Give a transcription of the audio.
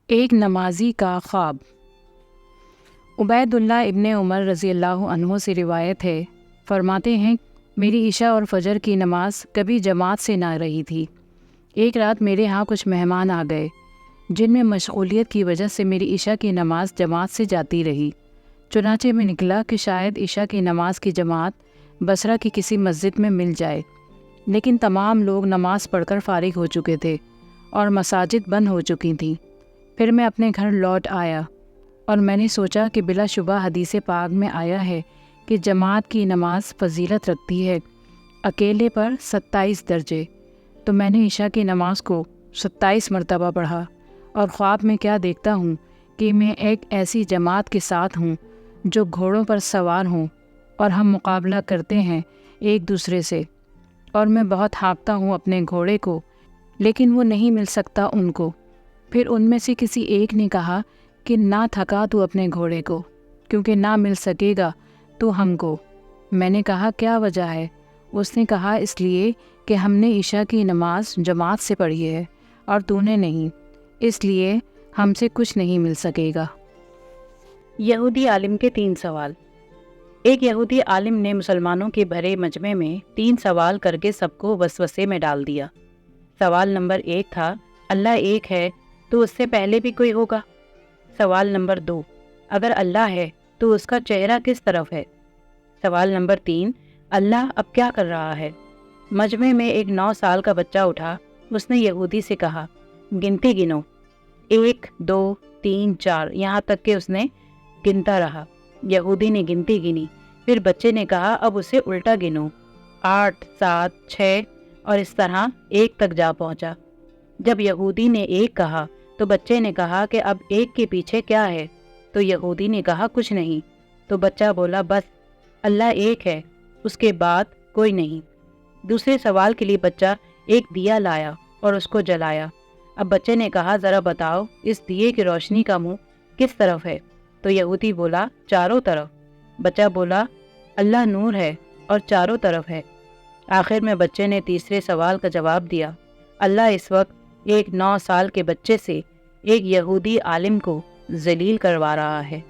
ایک نمازی کا خواب۔ عبید اللہ ابن عمر رضی اللہ عنہ سے روایت ہے، فرماتے ہیں میری عشاء اور فجر کی نماز کبھی جماعت سے نہ رہی تھی۔ ایک رات میرے ہاں کچھ مہمان آ گئے جن میں مشغولیت کی وجہ سے میری عشاء کی نماز جماعت سے جاتی رہی۔ چنانچہ میں نکلا کہ شاید عشاء کی نماز کی جماعت بصرہ کی کسی مسجد میں مل جائے، لیکن تمام لوگ نماز پڑھ کر فارغ ہو چکے تھے اور مساجد بند ہو چکی تھیں۔ پھر میں اپنے گھر لوٹ آیا اور میں نے سوچا کہ بلا شبہ حدیث پاک میں آیا ہے کہ جماعت کی نماز فضیلت رکھتی ہے، اکیلے پر 27 درجے۔ تو میں نے عشاء کی نماز کو 27 مرتبہ پڑھا اور خواب میں کیا دیکھتا ہوں کہ میں ایک ایسی جماعت کے ساتھ ہوں جو گھوڑوں پر سوار ہوں اور ہم مقابلہ کرتے ہیں ایک دوسرے سے، اور میں بہت ہانکتا ہوں اپنے گھوڑے کو، لیکن وہ نہیں مل سکتا ان کو۔ پھر ان میں سے کسی ایک نے کہا کہ نہ تھکا تو اپنے گھوڑے کو، کیونکہ نہ مل سکے گا تو ہم کو۔ میں نے کہا کیا وجہ ہے؟ اس نے کہا اس لیے کہ ہم نے عشاء کی نماز جماعت سے پڑھی ہے اور تو نے نہیں، اس لیے ہم سے کچھ نہیں مل سکے گا۔ یہودی عالم کے 3 سوال۔ ایک یہودی عالم نے مسلمانوں کے بھرے مجمع میں 3 سوال کر کے سب کو وسوسے میں ڈال دیا۔ سوال نمبر 1 تھا، اللہ ایک ہے تو اس سے پہلے بھی کوئی ہوگا؟ سوال نمبر 2، اگر اللہ ہے تو اس کا چہرہ کس طرف ہے؟ سوال نمبر 3، اللہ اب کیا کر رہا ہے؟ مجمع میں ایک 9 سال کا بچہ اٹھا، اس نے یہودی سے کہا گنتی گنو، 1 2 3 4، یہاں تک کہ اس نے گنتا رہا۔ یہودی نے گنتی گنی، پھر بچے نے کہا اب اسے الٹا گنو، 8 7 6، اور اس طرح 1 تک جا پہنچا۔ جب یہودی نے 1 کہا تو بچے نے کہا کہ اب 1 کے پیچھے کیا ہے؟ تو یہودی نے کہا کچھ نہیں۔ تو بچہ بولا بس اللہ ایک ہے، اس کے بعد کوئی نہیں۔ دوسرے سوال کے لیے بچہ ایک دیا لایا اور اس کو جلایا۔ اب بچے نے کہا ذرا بتاؤ اس دیے کی روشنی کا منہ کس طرف ہے؟ تو یہودی بولا چاروں طرف۔ بچہ بولا اللہ نور ہے اور چاروں طرف ہے۔ آخر میں بچے نے تیسرے سوال کا جواب دیا، اللہ اس وقت ایک 9 سال کے بچے سے ایک یہودی عالم کو ذلیل کروا رہا ہے۔